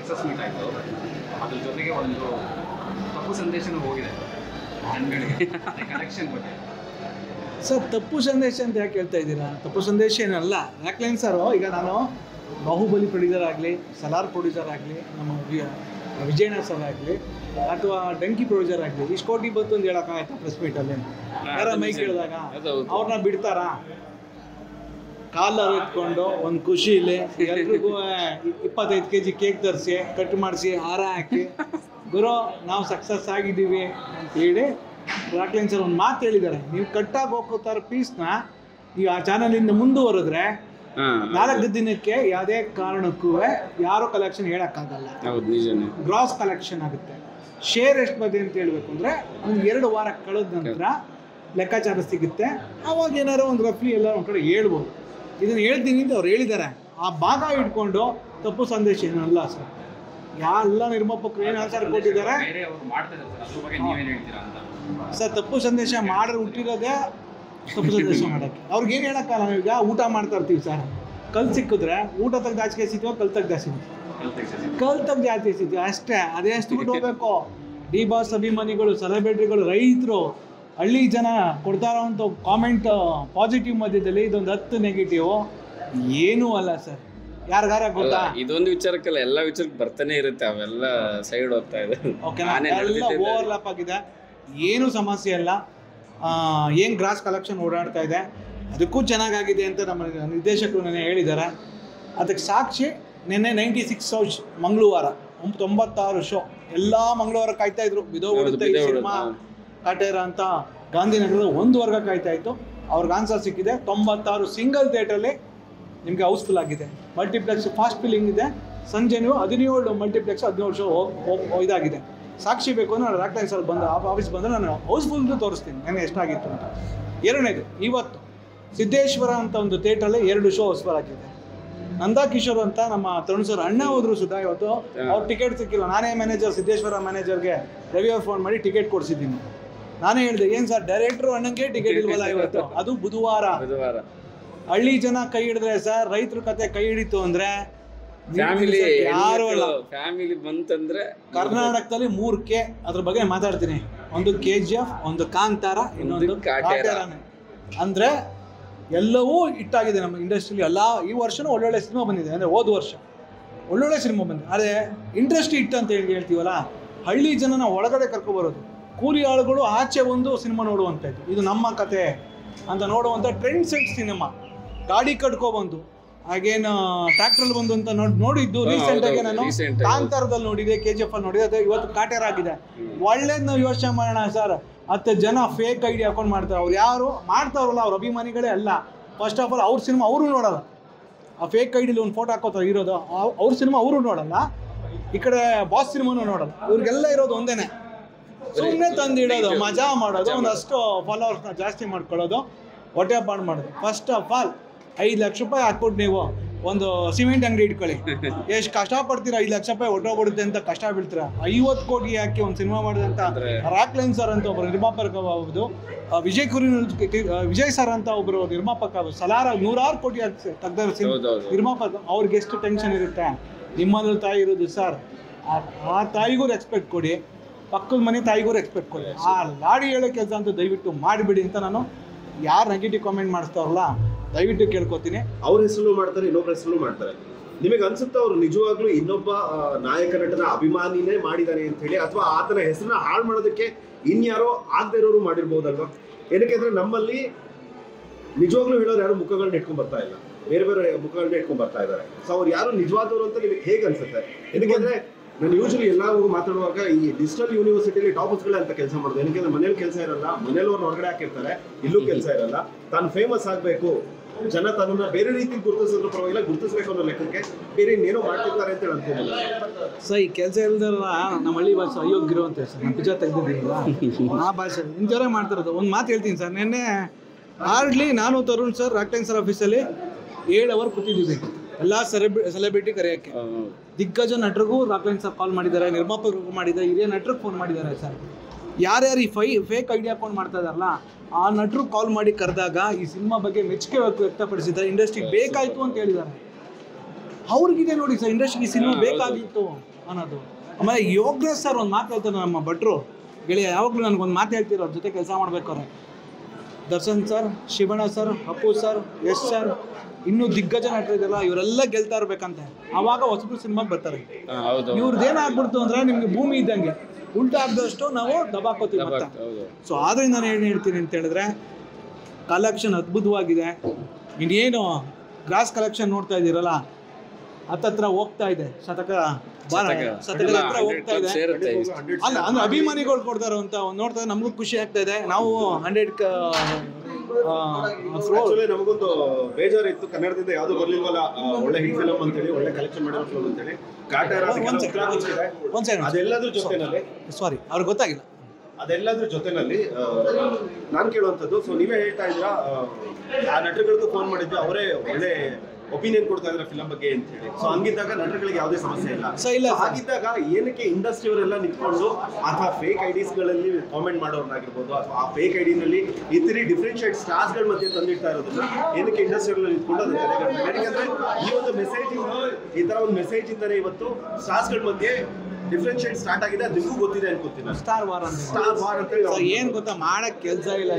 Success meet ಆಯಿತು, ಅದ್ರ ಜೊತೆಗೆ ಒಂದು ತಪ್ಪು ಸಂದೇಶನೂ ಹೋಗಿದೆ ಜನಗಳಿಗೆ ಕಲೆಕ್ಷನ್ ಬಗ್ಗೆ. ಸರ್ ತಪ್ಪು ಸಂದೇಶ ಅಂತ ಯಾಕೆ ಹೇಳ್ತಾ ಇದ್ದೀರಾ? ತಪ್ಪು ಸಂದೇಶ ಏನಲ್ಲ. ರಾಕ್ಲೈನ್ ಸರು, ಈಗ ನಾನು ಬಾಹುಬಲಿ ಪ್ರೊಡ್ಯೂಸರ್ ಆಗಲಿ, ಸಲಾರ್ ಪ್ರೊಡ್ಯೂಸರ್ ಆಗಲಿ, ನಮ್ಮ ವಿಜಯಣ್ಣ ಸರ್ ಆಗಲಿ, ಅಥವಾ ಡಂಕಿ ಪ್ರೊಡ್ಯೂಸರ್ ಆಗಲಿ, ಇಷ್ಟು ಕೋಟಿ ಬಂತು ಅಂತ ಹೇಳೋಕ್ಕಾಗತ್ತಾ ಪ್ರೆಸ್ ಮೀಟಲ್ಲಿ? ಯಾರ ಮೈ ಕೇಳಿದಾಗ ಅವ್ರನ್ನ ಬಿಡ್ತಾರಾ? ಕಾಲರ್ ಎತ್ಕೊಂಡು ಒಂದು ಖುಷಿಲಿ ಎಲ್ರಿಗೂ 25 kg ಕೇಕ್ ತರಿಸಿ ಕಟ್ ಮಾಡಿಸಿ ಹಾರ ಹಾಕಿ ಗುರು ನಾವು ಸಕ್ಸಸ್ ಆಗಿದ್ದೀವಿ ಅಂತ ಹೇಳಿ ರಾಕ್ಲೈನ್ ಸರ್ ಒಂದು ಮಾತು ಹೇಳಿದ್ದಾರೆ. ನೀವು ಕಟ್ಟಾಗಿ ಹೋಗ್ಕೋತಾರ ಪೀಸ್ನ ನೀವು ಆ ಚಾನಲಿಂದ ಮುಂದುವರೆದ್ರೆ 4 ದಿನಕ್ಕೆ ಯಾವುದೇ ಕಾರಣಕ್ಕೂ ಯಾರೋ ಕಲೆಕ್ಷನ್ ಹೇಳೋಕ್ಕಾಗಲ್ಲ. ಗ್ರಾಸ್ ಕಲೆಕ್ಷನ್ ಆಗುತ್ತೆ. ಶೇರ್ ಎಷ್ಟು ಬಗೆ ಅಂತ ಹೇಳಬೇಕು ಅಂದರೆ ಒಂದು 2 ವಾರ ಕಳೆದ ನಂತರ ಲೆಕ್ಕಾಚಾರ ಸಿಗುತ್ತೆ. ಆವಾಗ ಏನಾರು ಒಂದು ರಫ್ಲಿ ಎಲ್ಲ ಒಂದು ಕಡೆ ಹೇಳ್ಬೋದು. ಇದನ್ನು ಹೇಳ್ತೀನಿ ಅಂತ ಅವ್ರು ಹೇಳಿದ್ದಾರೆ. ಆ ಭಾಗ ಇಟ್ಕೊಂಡು ತಪ್ಪು ಸಂದೇಶ ಏನಲ್ಲ ಸರ್. ಎಲ್ಲ ನಿರ್ಮಾಪಕರು ಏನು ಆನ್ಸರ್ ಕೊಟ್ಟಿದ್ದಾರೆ ಸರ್. ತಪ್ಪು ಸಂದೇಶ ಮಾಡಿದ್ರೆ ಹುಟ್ಟಿರೋದೇ ತಪ್ಪು ಸಂದೇಶ ಮಾಡೋಕ್ಕೆ. ಅವ್ರಿಗೇನು ಹೇಳೋಕ್ಕಲ್ಲ. ನಾವೀಗ ಊಟ ಮಾಡ್ತಾ ಇರ್ತೀವಿ ಸರ್, ಕಲ್ ಸಿಕ್ಕಿದ್ರೆ ಊಟ ತೆಗ್ದು ಜಾಸ್ತಿ ಸಿಗ್ತೀವೋ ಕಲ್ ತೆಗ್ದು ಜಾಸ್ತಿ ಕಲ್ ತೆಗ್ದು ಜಾಸ್ತಿ ಸಿಗ್ತೀವಿ ಅಷ್ಟೇ. ಅದೇ ಅಷ್ಟು ಬಿಟ್ಟು ಹೋಗ್ಬೇಕು. ಡಿ ಬಾಸ್ ಅಭಿಮಾನಿಗಳು, ಸೆಲೆಬ್ರಿಟಿಗಳು, ರೈತರು, ಹಳ್ಳಿ ಜನ ಕೊಡ್ತಾ ಇರೋವಂಥ ಕಾಮೆಂಟ್ ಪಾಸಿಟಿವ್ ಮಧ್ಯದಲ್ಲಿ ಇದೊಂದು 10 ನೆಗೆಟಿವ್ ಏನೂ ಅಲ್ಲ ಸರ್. ಯಾರಿಗಾರ ಗೊತ್ತಾ? ಇದೊಂದು ವಿಚಾರಕ್ಕೆಲ್ಲ ಎಲ್ಲ ವಿಚಾರಕ್ಕೆ ಬರ್ತಾನೆ ಇರುತ್ತೆ, ಅವೆಲ್ಲ ಸೈಡ್ ಹೋಗ್ತಾ ಇದೆ. ಓಕೆನಾ? ಎಲ್ಲ ಓವರ್ಲಾಪ್ ಆಗಿದೆ, ಏನೂ ಸಮಸ್ಯೆ ಇಲ್ಲ. ಏನು ಗ್ರಾಸ್ ಕಲೆಕ್ಷನ್ ಓಡಾಡ್ತಾ ಇದೆ, ಅದಕ್ಕೂ ಚೆನ್ನಾಗಾಗಿದೆ ಅಂತ ನಮ್ಮ ನಿರ್ದೇಶಕರು ನೆನ್ನೆ ಹೇಳಿದ್ದಾರೆ. ಅದಕ್ಕೆ ಸಾಕ್ಷಿ ನಿನ್ನೆ 96 ಶೋಸ್ ಮಂಗಳವಾರ 96 ಶೋ ಎಲ್ಲ ಮಂಗಳವಾರ ಕಾಯ್ತಾಯಿದ್ರು. ಬಿದೋಗ್ಬಿಡುತ್ತೆ ಈ ಸಿನಿಮಾ ಕಾಟೇರ ಅಂತ ಗಾಂಧಿನಗರದ 1 ವರ್ಗ ಕಾಯ್ತಾಯಿತ್ತು. ಅವ್ರಿಗೆ ಆನ್ಸರ್ ಸಿಕ್ಕಿದೆ. 96 ಸಿಂಗಲ್ ಥಿಯೇಟ್ರಲ್ಲಿ ನಿಮಗೆ ಹೌಸ್ಫುಲ್ ಆಗಿದೆ. ಮಲ್ಟಿಪ್ಲೆಕ್ಸ್ ಫಾಸ್ಟ್ ಫಿಲ್ಲಿಂಗ್ ಇದೆ. ಸಂಜೆ ನೀವು 17 ಮಲ್ಟಿಪ್ಲೆಕ್ಸ್ 17 ಶೋ ಇದಾಗಿದೆ. ಸಾಕ್ಷಿ ಬೇಕು ಅಂದರೆ ನಾನು ರಾಕ್ಲೈನ್ ಸರ್ ಬಂದು ಆಫೀಸ್ ಬಂದರೆ ನಾನು ಹೌಸ್ಫುಲ್ ತೋರಿಸ್ತೀನಿ ನನಗೆ ಎಷ್ಟಾಗಿತ್ತು ಅಂತ. ಎರಡನೇದು, ಇವತ್ತು ಸಿದ್ದೇಶ್ವರ ಅಂತ ಒಂದು ಥಿಯೇಟ್ರಲ್ಲಿ 2 ಶೋ ಹೌಸ್ಫುಲ್ ಆಗಿದೆ. ನಂದಾ ಕಿಶೋರ್ ಅಂತ ನಮ್ಮ ತರುಣ್ ಸರ್ ಅಣ್ಣ ಹೋದ್ರು ಸುಧಾ, ಇವತ್ತು ಅವ್ರು ಟಿಕೆಟ್ ಸಿಕ್ಕಿಲ್ಲ. ನಾನೇ ಮ್ಯಾನೇಜರ್, ಸಿದ್ದೇಶ್ವರ ಮ್ಯಾನೇಜರ್ಗೆ ರವಿ ಅವ್ರು ಫೋನ್ ಮಾಡಿ ಟಿಕೆಟ್ ಕೊಡಿಸಿದ್ದೀನಿ. ನಾನೇ ಹೇಳಿದೆ, ಏನು ಸರ್ ಡೈರೆಕ್ಟ್ರು ಅಣ್ಣಂಗೆ ಟಿಕೆಟ್ ಇಲ್ವಲ್ಲ ಇವತ್ತು? ಅದು ಬುಧವಾರ. ಹಳ್ಳಿ ಜನ ಕೈ ಹಿಡಿದ್ರೆ ಸರ್, ರೈತರ ಕತೆ ಕೈ ಹಿಡಿತು ಅಂದರೆ ಯಾರು ಅಲ್ಲ. ಫ್ಯಾಮಿಲಿ ಬಂತಂದ್ರೆ ಕರ್ನಾಟಕದಲ್ಲಿ 3K ಅದ್ರ ಬಗ್ಗೆ ಮಾತಾಡ್ತೀನಿ. ಒಂದು KGF, ಒಂದು ಕಾಂತಾರ, ಇನ್ನೊಂದು ಕಾಟೇರನೇ. ಅಂದರೆ ಎಲ್ಲವೂ ಹಿಟ್ಟಾಗಿದೆ ನಮ್ಮ ಇಂಡಸ್ಟ್ರಿಲಿ. ಎಲ್ಲ ಈ ವರ್ಷನೂ ಒಳ್ಳೊಳ್ಳೆ ಸಿನಿಮಾ ಬಂದಿದೆ. ಅಂದರೆ ಹೋದ ವರ್ಷ ಒಳ್ಳೊಳ್ಳೆ ಸಿನಿಮಾ ಬಂದಿದೆ. ಆದರೆ ಇಂಡಸ್ಟ್ರಿ ಹಿಟ್ ಅಂತ ಹೇಳ್ತೀವಲ್ಲ, ಹಳ್ಳಿ ಜನನ ಒಳಗಡೆ ಕರ್ಕೊಬರೋದು, ಕೂಲಿ ಆಳುಗಳು ಆಚೆ ಒಂದು ಸಿನಿಮಾ ನೋಡುವಂಥದ್ದು. ಇದು ನಮ್ಮ ಕತೆ ಅಂತ ನೋಡುವಂಥ ಟ್ರೆಂಡ್ ಸೆಟ್ ಸಿನಿಮಾ. ಗಾಡಿ ಕಟ್ಕೊಬಂದು ಹಾಗೇನು ಟ್ರ್ಯಾಕ್ಟ್ರಲ್ಲಿ ಬಂದು ಅಂತ ನೋಡಿದ್ದು ರೀಸೆಂಟಾಗಿ ನಾನು ಕಾಂತಾರದಲ್ಲಿ ನೋಡಿದೆ, KGF ಅಲ್ಲಿ ನೋಡಿದೆ. ಅದು ಇವತ್ತು ಕಾಟೇರ ಆಗಿದೆ. ಒಳ್ಳೇದು ನಾವು ಯೋಚನೆ ಮಾಡೋಣ ಸರ್. 10 ಜನ ಫೇಕ್ ಐಡಿ ಹಾಕೊಂಡು ಮಾಡ್ತಾರೆ. ಅವ್ರು ಯಾರು ಮಾಡ್ತಾರಲ್ಲ ಅವ್ರ ಅಭಿಮಾನಿಗಳೇ ಅಲ್ಲ. ಫಸ್ಟ್ ಆಫ್ ಆಲ್ ಅವ್ರ ಸಿನಿಮಾ ಅವರು ನೋಡೋಲ್ಲ. ಆ ಫೇಕ್ ಐಡಿಲಿ ಒಂದು ಫೋಟೋ ಹಾಕೋತಾರೆ ಇರೋದು, ಅವ್ರ ಸಿನಿಮಾ ಅವರು ನೋಡಲ್ಲ. ಈ ಕಡೆ ಬಾಸ್ ಸಿನಿಮಾನು ನೋಡಲ್ಲ. ಇವ್ರಿಗೆಲ್ಲ ಇರೋದು ಒಂದೇನೆ, ಸುಮ್ಮನೆ ತಂದಿಡೋದು, ಮಜಾ ಮಾಡೋದು, ಒಂದಷ್ಟು ಫಾಲೋವರ್ಸ್ನ ಜಾಸ್ತಿ ಮಾಡ್ಕೊಳ್ಳೋದು, ಹೊಟ್ಟೆ ಪಾಡು ಮಾಡೋದು. ಫಸ್ಟ್ ಆಫ್ ಆಲ್ 5 ಲಕ್ಷ ರೂಪಾಯಿ ಹಾಕ್ಬಿಟ್ಟು ನೀವು ಒಂದು ಸಿಮೆಂಟ್ ಅಂಗಡಿ ಇಟ್ಕೊಳ್ಳಿ, ಎಷ್ಟು ಕಷ್ಟಪಡ್ತೀರಾ? 5 ಲಕ್ಷ ರೂಪಾಯಿ ಹೊಟ್ಟೋಗ್ಬಿಡುತ್ತೆ ಅಂತ ಕಷ್ಟ ಬೀಳ್ತೀರಾ. 50 ಕೋಟಿ ಹಾಕಿ ಒಂದು ಸಿನಿಮಾ ಮಾಡಿದಂಥ ರಾಕ್ಲೈನ್ ಸರ್ ಅಂತ ಒಬ್ಬರು ನಿರ್ಮಾಪಕಬಹುದು, ವಿಜಯ್ ಸರ್ ಅಂತ ಒಬ್ಬರು ನಿರ್ಮಾಪಕ, ಸಲಾರ 100 ಕೋಟಿ ತೆಗ್ದ ನಿರ್ಮಾಪಕ. ಅವ್ರಿಗೆ ಎಷ್ಟು ಟೆನ್ಷನ್ ಇರುತ್ತೆ? ನಿಮ್ಮಲ್ಲಿ ತಾಯಿ ಇರೋದು ಸರ್, ಆ ತಾಯಿಗೂ ರೆಸ್ಪೆಕ್ಟ್ ಕೊಡಿ, ಪಕ್ಕದ ಮನೆ ತಾಯಿಗೂ ರೆಸ್ಪೆಕ್ಟ್ ಕೊಡಿ. ಆ ಲಾಡಿ ಹೇಳೋ ಕೆಲಸ ಅಂತೂ ದಯವಿಟ್ಟು ಮಾಡಿಬಿಡಿ ಅಂತ ನಾನು ಯಾರು ನೆಗೆಟಿವ್ ಕಾಮೆಂಟ್ ಮಾಡಿಸ್ತಾರಲ್ಲ ದಯವಿಟ್ಟು ಕೇಳ್ಕೊತೀನಿ. ಅವ್ರ ಹೆಸರು ಮಾಡ್ತಾರೆ, ಇನ್ನೊಬ್ಬರ ಹೆಸರು ಮಾಡ್ತಾರೆ. ನಿಮಗೆ ಅನ್ಸುತ್ತೆ ಅವರು ನಿಜವಾಗ್ಲೂ ಇನ್ನೊಬ್ಬ ನಾಯಕ ನಟನ ಅಭಿಮಾನಿನೇ ಮಾಡಿದಾನೆ ಅಂತ ಹೇಳಿ, ಅಥವಾ ಆತನ ಹೆಸರನ್ನ ಹಾಳು ಮಾಡೋದಕ್ಕೆ ಇನ್ಯಾರೋ ಆಗದೆ ಇರೋರು ಮಾಡಿರ್ಬೋದಲ್ವಾ? ಏನಕ್ಕೆ ನಮ್ಮಲ್ಲಿ ನಿಜವಾಗ್ಲೂ ಹೇಳೋರು ಯಾರು ಮುಖಗಳನ್ನ ಇಟ್ಕೊಂಡ್ ಬರ್ತಾ ಇಲ್ಲ, ಬೇರೆ ಬೇರೆ ಮುಖಗಳನ್ನ ಇಟ್ಕೊಂಡ್ ಬರ್ತಾ ಇದ್ದಾರೆ. ಸೊ ಅವ್ರು ಯಾರು ನಿಜವಾದವರು ಅಂತ ನಿಮಗೆ ಹೇಗೆ ಅನ್ಸುತ್ತೆ? ಏನಕ್ಕೆ ನಾನು ಯೂಶಲಿ ಎಲ್ಲರಿಗೂ ಮಾತಾಡುವಾಗ ಈ ಡಿಜಿಟಲ್ ಯೂನಿವರ್ಸಿಟಿಲಿ ಟಾಪರ್ಸ್ಗಳೇ ಅಂತ ಕೆಲಸ ಮಾಡೋದು. ಏನಕ್ಕೆ ಮನೇಲಿ ಕೆಲಸ ಇರಲ್ಲ, ಮನೇಲಿ ಹೊರಗಡೆ ಹಾಕಿರ್ತಾರೆ, ಇಲ್ಲೂ ಕೆಲಸ ಇರಲ್ಲ. ತಾನು ಫೇಮಸ್ ಆಗಬೇಕು, ಜನ ತನ್ನ ಬೇರೆ ರೀತಿ ಗುರುತಿಸಿದ್ರು ಪರವಾಗಿಲ್ಲ, ಗುರುತಿಸ್ಬೇಕು ಅನ್ನೋ ಲೆಕ್ಕಕ್ಕೆ ಬೇರೆ ಇನ್ನೇನೋ ಮಾಡ್ತಿರ್ತಾರೆ ಅಂತ ಅನ್ಕೋಬಹುದು. ಸರ್ ಈ ಕೆಲಸ ಇಲ್ದಾರಲ್ಲ ನಮ್ಮ ಹಳ್ಳಿ ಭಾಷೆ ಅಯೋಗ್ಯರು ಅಂತ ಸರ್, ನಾನು ಪಿಜಾ ತೆಗ್ದಿದ್ದೀನಲ್ಲ ಆ ಭಾಷೆ ಇಂಥವರೇ ಮಾಡ್ತಿರೋದು. ಒಂದು ಮಾತು ಹೇಳ್ತೀನಿ ಸರ್, ನಿನ್ನೆ ಹಾರ್ಡ್ಲಿ ನಾನು ತರುಣ್ ಸರ್ ರಾಕ್ಲೈನ್ ಸರ್ ಆಫೀಸಲ್ಲಿ 7 ಅವರ್ ಕೂತಿದ್ದೀವಿ. ಎಲ್ಲ ಸೆಲೆಬ್ರಿಟಿ ಕರೆಯೋಕ್ಕೆ ದಿಗ್ಗಜ ನಟರಿಗೂ ರಾಕ್ಲೈನ್ ಸರ್ ಕಾಲ್ ಮಾಡಿದ್ದಾರೆ, ನಿರ್ಮಾಪಕರಿಗೂ ಮಾಡಿದ್ದಾರೆ, ಹಿರಿಯ ನಟರಿಗೆ ಫೋನ್ ಮಾಡಿದ್ದಾರೆ ಸರ್. ಯಾರ್ಯಾರು ಈ ಫೇಕ್ ಐಡಿಯಾ ಹಾಕೊಂಡು ಮಾಡ್ತಾ ಇದ್ದಾರಲ್ಲ ಆ ನಟರು ಕಾಲ್ ಮಾಡಿ ಕರೆದಾಗ ಈ ಸಿನಿಮಾ ಬಗ್ಗೆ ಮೆಚ್ಚುಗೆ ವ್ಯಕ್ತಪಡಿಸಿದ್ದಾರೆ. ಇಂಡಸ್ಟ್ರಿಗೆ ಬೇಕಾಯಿತು ಅಂತ ಹೇಳಿದ್ದಾರೆ. ಅವ್ರಿಗಿದೆ ನೋಡಿ ಸರ್ ಇಂಡಸ್ಟ್ರಿಗೆ ಸಿನಿಮಾ ಬೇಕಾಗಿತ್ತು ಅನ್ನೋದು. ಆಮೇಲೆ ಯೋಗರಾಜ್ ಸರ್ ಒಂದು ಮಾತು ಹೇಳ್ತಾರೆ ನಮ್ಮ ಭಟ್ರು ಗೆಳೆಯ, ಯಾವಾಗಲೂ ನನಗೊಂದು ಮಾತು ಹೇಳ್ತೀರ ಅವ್ರ ಜೊತೆ ಕೆಲಸ ಮಾಡ್ಬೇಕಾರೆ. Darshan sir, Shivanna sir, Appu sir, Yash sir, ಇನ್ನೂ ದಿಗ್ಗಜ ನಟರಿದೆಲ್ಲ ಇವರೆಲ್ಲ ಗೆಲ್ತಾ ಇರ್ಬೇಕಂತೆ, ಆವಾಗ ಹೊಸಬ್ರು ಸಿನಿಮಾಗೆ ಬರ್ತಾರೆ. ಇವ್ರದ್ದೇನಾಗ್ಬಿಡ್ತು ಅಂದ್ರೆ ನಿಮ್ಗೆ ಭೂಮಿ ಇದ್ದಂಗೆ, ಉಲ್ಟಾ ಆಗದಷ್ಟು ನಾವು ದಬಾಕೋತೀವಿ ಮತ್ತೆ. ಸೊ ಆದ್ರಿಂದ ನಾನು ಏನು ಹೇಳ್ತೀನಿ ಅಂತ ಹೇಳಿದ್ರೆ, ಕಲೆಕ್ಷನ್ ಅದ್ಭುತವಾಗಿದೆ. ಇನ್ನೇನು ಗ್ರಾಸ್ ಕಲೆಕ್ಷನ್ ನೋಡ್ತಾ ಇದ್ದೀರಲ್ಲ, ಹತ್ತತ್ರ ಹೋಗ್ತಾ ಇದೆ, ಶತಕದ ಹತ್ರ ಹೋಗ್ತಾ ಇದೆ. ಅಲ್ಲ ಅಂದ್ರೆ ಅಭಿಮಾನಿಗಳು ಕೊಡ್ತಾರೆ ಅಂತ ನೋಡ್ತಾ ನಮಗೂ ಖುಷಿ ಆಗ್ತಾ ಇದೆ. ನಾವು 100 ನಮಗೊಂದು ಬೇಜಾರಿತ್ತು, ಕನ್ನಡದಿಂದ ಯಾವ್ದು ಬರ್ಲಿಲ್ವಲ್ಲ ಒಳ್ಳೆ ಹಿಟ್ ಫಿಲಮ್ ಅಂತೇಳಿ, ಒಳ್ಳೆ ಕಲೆಕ್ಷನ್ ಮಾಡಿರೋ ಫಿಲಮ್ ಅಂತೇಳಿ. ಅದೆಲ್ಲದ್ರ ಜೊತೆನಲ್ಲಿ ಸಾರಿ ಅವ್ರಿಗೆ ಗೊತ್ತಾಗಿಲ್ಲ, ಅದೆಲ್ಲದ್ರ ಜೊತೆನಲ್ಲಿ ನಾನು ಕೇಳುವಂಥದ್ದು, ಸೊ ನೀವೇ ಹೇಳ್ತಾ ಇದ್ದೀರಾ ಆ ನಟರುಗಳಿಗೂ ಫೋನ್ ಮಾಡಿದ್ದು ಅವರೇ ಒಳ್ಳೆ ಒಪಿನಿಯನ್ ಕೊಡ್ತಾ ಇದ್ದಾರೆ ಫಿಲಂ ಬಗ್ಗೆ ಅಂತ ಹೇಳಿ. ಸೊ ಹಂಗಿದ್ದಾಗ ನಟರುಗಳಿಗೆ ಯಾವುದೇ ಸಮಸ್ಯೆ ಇಲ್ಲ. ಹಾಗಿದ್ದಾಗ ಏನಕ್ಕೆ ಇಂಡಸ್ಟ್ರಿ ಅವರೆಲ್ಲ ನಿಂತ್ಕೊಂಡು ಅಥವಾ ಫೇಕ್ ಐಡಿಸ್ಗಳಲ್ಲಿ ಕಾಮೆಂಟ್ ಮಾಡೋರ್ನಾಗಿರ್ಬೋದು, ಅಥವಾ ಆ ಫೇಕ್ ಐಡಿನಲ್ಲಿ ಈ ತರ ಡಿಫ್ರೆನ್ಶಿಯೇಟ್ ಸ್ಟಾರ್ಸ್ಗಳ ಮಧ್ಯೆ ತಂದಿಡ್ತಾ ಇರೋದನ್ನ ಏನಕ್ಕೆ ಇಂಡಸ್ಟ್ರಿಗಳಲ್ಲಿ ನಿಂತ್ಕೊಂಡು ಅದನ್ನ ತಡೆಗಟ್ಟಬೇಕು? ಯಾಕಂದ್ರೆ ಈ ಒಂದು ಮೆಸೇಜ್, ಈ ತರ ಒಂದು ಮೆಸೇಜ್ ಇಂದಾನೆ ಇವತ್ತು ಸ್ಟಾರ್ಸ್ಗಳ ಮಧ್ಯೆ ಡಿಫ್ರೆನ್ಶಿಯೇಟ್ ಸ್ಟಾರ್ಟ್ ಆಗಿದೆ. ಅದು ನಿಮಗೂ ಗೊತ್ತಿದೆ ಅನ್ಕೋತೀನಿ. ಸ್ಟಾರ್ ವಾರ್ ಅಂತ ಏನ್ ಗೊತ್ತಾ, ಮಾಡಕ್ ಕೆಲಸ ಇಲ್ಲ.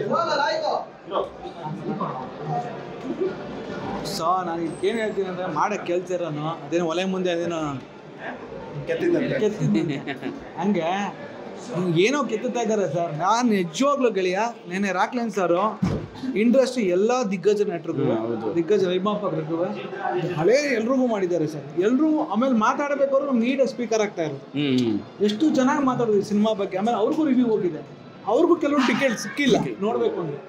ಸೊ ನಾನು ಏನು ಹೇಳ್ತೀನಿ ಅಂದರೆ, ಮಾಡಕ್ಕೆ ಕೆಲಸ ಇರೋನು ಅದೇನು ಒಲೆ ಮುಂದೆ ಅದೇನೋ ಕೆತ್ತಿದ್ದೀನಿ ಹಂಗೆ ಏನೋ ಕೆತ್ತುತ್ತಾ ಇದ್ದಾರೆ ಸರ್. ನಾನು ನಿಜವಾಗ್ಲೂ ಗೆಳೆಯ, ನೆನೆ ರಾಕ್ಲೈನ್ ಸರು ಇಂಡಸ್ಟ್ರಿ ಎಲ್ಲ ದಿಗ್ಗಜ ನಟರಿಗೂ, ದಿಗ್ಗಜ ನಿರ್ಮಾಪಕರಿಗೂ, ಹಳೇ ಎಲ್ರಿಗೂ ಮಾಡಿದ್ದಾರೆ ಸರ್. ಎಲ್ರೂ ಆಮೇಲೆ ಮಾತಾಡಬೇಕಾದ್ರು ನಮ್ಗೆ ನೀಟಾಗಿ ಸ್ಪೀಕರ್ ಆಗ್ತಾ ಇರೋದು, ಎಷ್ಟು ಚೆನ್ನಾಗಿ ಮಾತಾಡೋದು ಸಿನಿಮಾ ಬಗ್ಗೆ. ಆಮೇಲೆ ಅವ್ರಿಗೂ ರಿವ್ಯೂ ಹೋಗಿದೆ, ಅವ್ರಿಗೂ ಕೆಲವು ಟಿಕೆಟ್ ಸಿಕ್ಕಿಲ್ಲ ನೋಡಬೇಕು ಅಂದರೆ.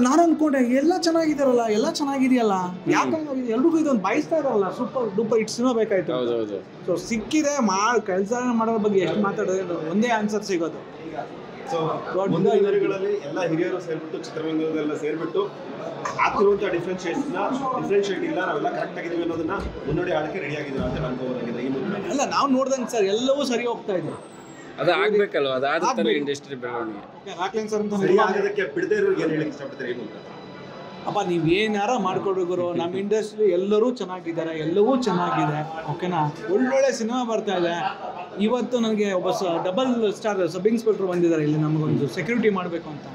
ನಾನು ಅನ್ಕೊಂಡೆ ಎಲ್ಲ ಚೆನ್ನಾಗಿದ್ದಾರಲ್ಲ, ಎಲ್ಲ ಚೆನ್ನಾಗಿದೆಯಲ್ಲ, ಯಾಕಂದ್ರೆ ಎಲ್ರಿಗೂ ಇದೊಂದು ಬಯಸ್ತಾ ಇದಾರಲ್ಲ, ಸೂಪರ್ ಡೂಪರ್ ಹಿಟ್ ಸಿನಿಮಾ ಬೇಕಾಯ್ತು. ಸೊ ಸಿಕ್ಕಿದೆ, ಕೆಲಸ ಮಾಡೋದ್ರ ಬಗ್ಗೆ ಎಷ್ಟು ಮಾತಾಡೋದು ಒಂದೇ ಆನ್ಸರ್ ಸಿಗೋದು. ಸೊ ದಿನಗಳಲ್ಲಿ ಎಲ್ಲ ಹಿರಿಯರು ಸೇರ್ಬಿಟ್ಟು, ಚಿತ್ರರಂಗದೆಲ್ಲ ಸೇರ್ಬಿಟ್ಟು ಆಗ್ತಿರುವಂಥ ಡಿಫ್ರೆನ್ಶಿಯೇಟ್ ಇಲ್ಲ, ನಾವೆಲ್ಲ ಕರೆಕ್ಟ್ ಆಗಿದ್ದೀವಿ ಅನ್ನೋದನ್ನ ಮುನ್ನೋಡಿ ಆಡಕ್ಕೆ ರೆಡಿ ಆಗಿದ್ದೀವಿ ಅಂತ ಅನ್ಕೋಬೋದಾಗಿದೆ. ಈ ಮುಂದೆ ಅಲ್ಲ, ನಾವು ನೋಡ್ದಂಗೆ ಸರ್ ಎಲ್ಲವೂ ಸರಿ ಹೋಗ್ತಾ ಇದೆ. ಅದು ಆಗ್ಬೇಕಲ್ವ, ಅದಾದ ಇಂಡಸ್ಟ್ರಿ ಬೆಳವಣಿಗೆ. ರಾಕ್ಲೈನ್ ಸರ್ ಅಂತ ಸರಿ ಆಗೋದಕ್ಕೆ ಬಿಡದೇ ಇರೋರು ಏನು ಹೇಳಕ್ಕೆ ಇಷ್ಟಪಡ್ತಾರೆ? ಏನು ಅಪ್ಪ, ನೀವು ಏನಾರ ಮಾಡ್ಕೊಡ್ರಿ ಗುರು, ನಮ್ಮ ಇಂಡಸ್ಟ್ರಿ ಎಲ್ಲರೂ ಚೆನ್ನಾಗಿದ್ದಾರೆ, ಎಲ್ಲವೂ ಚೆನ್ನಾಗಿದೆ, ಓಕೆನಾ? ಒಳ್ಳೊಳ್ಳೆ ಸಿನಿಮಾ ಬರ್ತಾ ಇದೆ. ಇವತ್ತು ನನಗೆ ಒಬ್ಬ ಡಬಲ್ ಸ್ಟಾರ್ ಸಬ್ ಇನ್ಸ್ಪೆಕ್ಟರ್ ಬಂದಿದ್ದಾರೆ ಇಲ್ಲಿ, ನಮಗೊಂದು ಸೆಕ್ಯೂರಿಟಿ ಮಾಡಬೇಕು ಅಂತ.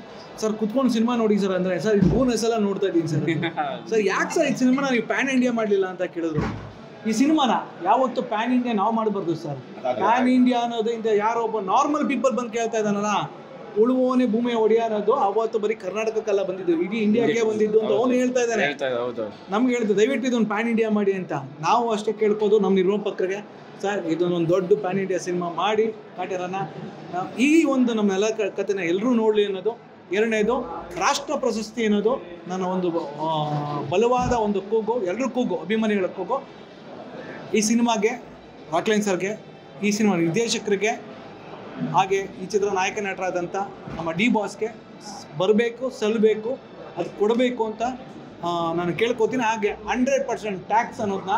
ಸರ್ ಕುತ್ಕೊಂಡು ಸಿನಿಮಾ ನೋಡಿ ಸರ್ ಅಂದರೆ, ಸರ್ ಇದು 3 ಸಲ ನೋಡ್ತಾ ಇದ್ದೀನಿ ಸರ್. ಸರ್ ಯಾಕೆ ಸರ್ ಈ ಸಿನಿಮಾನ ನೀವು ಪ್ಯಾನ್ ಇಂಡಿಯಾ ಮಾಡಲಿಲ್ಲ ಅಂತ ಕೇಳಿದ್ರು. ಈ ಸಿನಿಮಾನ ಯಾವತ್ತು ಪ್ಯಾನ್ ಇಂಡಿಯಾ ನಾವು ಮಾಡಬಾರ್ದು ಸರ್. ಪ್ಯಾನ್ ಇಂಡಿಯಾ ಅನ್ನೋದ್ರಿಂದ ಯಾರೋ ಒಬ್ಬ ನಾರ್ಮಲ್ ಪೀಪಲ್ ಬಂದು ಕೇಳ್ತಾ ಇದ್ದಾನಲ್ಲ, ಉಳುವವನೇ ಭೂಮಿ ಒಡೆಯ ಅನ್ನೋದು ಅವತ್ತು ಬರೀ ಕರ್ನಾಟಕಕ್ಕೆಲ್ಲ ಬಂದಿದ್ದು, ಇಡೀ ಇಂಡಿಯಾಗೆ ಬಂದಿದ್ದು ಅಂತ ಅವ್ನು ಹೇಳ್ತಾ ಇದ್ದಾನೆ. ನಮ್ಗೆ ಹೇಳ್ತು ದಯವಿಟ್ಟು ಇದೊಂದು ಪ್ಯಾನ್ ಇಂಡಿಯಾ ಮಾಡಿ ಅಂತ. ನಾವು ಅಷ್ಟೇ ಕೇಳ್ಬೋದು ನಮ್ಮ ನಿರ್ಮಾಪಕರಿಗೆ, ಸರ್ ಇದನ್ನೊಂದು ದೊಡ್ಡ ಪ್ಯಾನ್ ಇಂಡಿಯಾ ಸಿನಿಮಾ ಮಾಡಿ ಕಾಟ್ಯಾರನ್ನ ಈ ಒಂದು ನಮ್ಮೆಲ್ಲ ಕಥೆನ ಎಲ್ಲರೂ ನೋಡಲಿ ಅನ್ನೋದು. ಎರಡನೇದು, ರಾಷ್ಟ್ರ ಪ್ರಶಸ್ತಿ ಅನ್ನೋದು ನನ್ನ ಒಂದು ಬಲವಾದ ಒಂದು ಕೂಗು, ಎಲ್ಲರೂ ಕೂಗು, ಅಭಿಮಾನಿಗಳ ಕೂಗು. ಈ ಸಿನಿಮಾಗೆ, ರಾಕ್ಲೈನ್ ಸರ್ಗೆ, ಈ ಸಿನಿಮಾ ನಿರ್ದೇಶಕರಿಗೆ, ಹಾಗೆ ಈ ಚಿತ್ರ ನಾಯಕ ನಟರಾದಂಥ ನಮ್ಮ ಡಿ ಬಾಸ್ಗೆ ಬರಬೇಕು, ಸಲ್ಲಬೇಕು, ಅದು ಕೊಡಬೇಕು ಅಂತ ನಾನು ಕೇಳ್ಕೊತೀನಿ. ಹಾಗೆ 100% ಟ್ಯಾಕ್ಸ್ ಅನ್ನೋದನ್ನ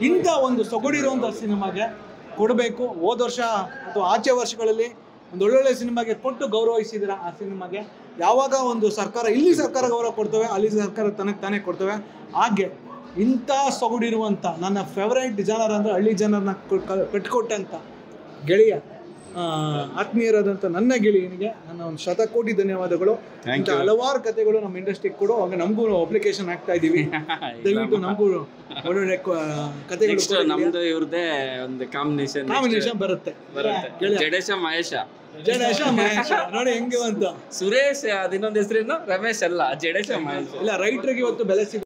ಇಂಥ ಒಂದು ಸೊಗಡಿರುವಂಥ ಸಿನಿಮಾಗೆ ಕೊಡಬೇಕು. ಹೋದ ವರ್ಷ ಅಥವಾ ಆಚೆ ವರ್ಷಗಳಲ್ಲಿ ಒಂದು ಒಳ್ಳೊಳ್ಳೆ ಸಿನಿಮಾಗೆ ಕೊಟ್ಟು ಗೌರವಿಸಿದ್ರೆ ಆ ಸಿನಿಮಾಗೆ ಯಾವಾಗ ಒಂದು ಸರ್ಕಾರ, ಇಲ್ಲಿ ಸರ್ಕಾರ ಗೌರವ ಕೊಡ್ತವೆ, ಅಲ್ಲಿ ಸರ್ಕಾರ ತನಗೆ ತಾನೇ ಕೊಡ್ತವೆ. ಹಾಗೆ ಇಂಥ ಸೊಗಡಿರುವಂಥ ನನ್ನ ಫೇವರೈಟ್ ಜನರ್ ಅಂದರೆ ಹಳ್ಳಿ ಜನರನ್ನ ಕಟ್ಕೊಟ್ಟಂಥ ಗೆಳೆಯ, ಆತ್ಮೀಯರಾದಂಥ ನನ್ನ ಗೆಳೆಯನಿಗೆ ನನ್ನ ಒಂದು 100 ಕೋಟಿ ಧನ್ಯವಾದಗಳು. ಇಂಥ ಹಲವಾರು ಕಥೆಗಳು ನಮ್ಮ ಇಂಡಸ್ಟ್ರಿಗೆ ಕೊಡು, ಹಾಗೆ ನಮಗೂ ಅಪ್ಲಿಕೇಶನ್ ಹಾಕ್ತಾ ಇದ್ದೀವಿ. ದಯವಿಟ್ಟು ನಮಗೂ ಒಳ್ಳೊಳ್ಳೆ ಕಥೆಗಳು. ನಮ್ದು ಇವ್ರದೇ ಒಂದು ಕಾಂಬಿನೇಷನ್ ಬರುತ್ತೆ. ಜಡೇಶ ಮಹೇಶ ನೋಡಿ ಹೆಂಗೆ ಅಂತ. ಸುರೇಶ್, ಅದಿನ್ನೊಂದು ಹೆಸರೇನು ರಮೇಶ್ ಅಲ್ಲ, ಜಡೇಶ ಮಹೇಶ್. ಇಲ್ಲ, ರೈಟ್ರಿಗೆ ಇವತ್ತು ಬೆಲೆ ಸಿಗ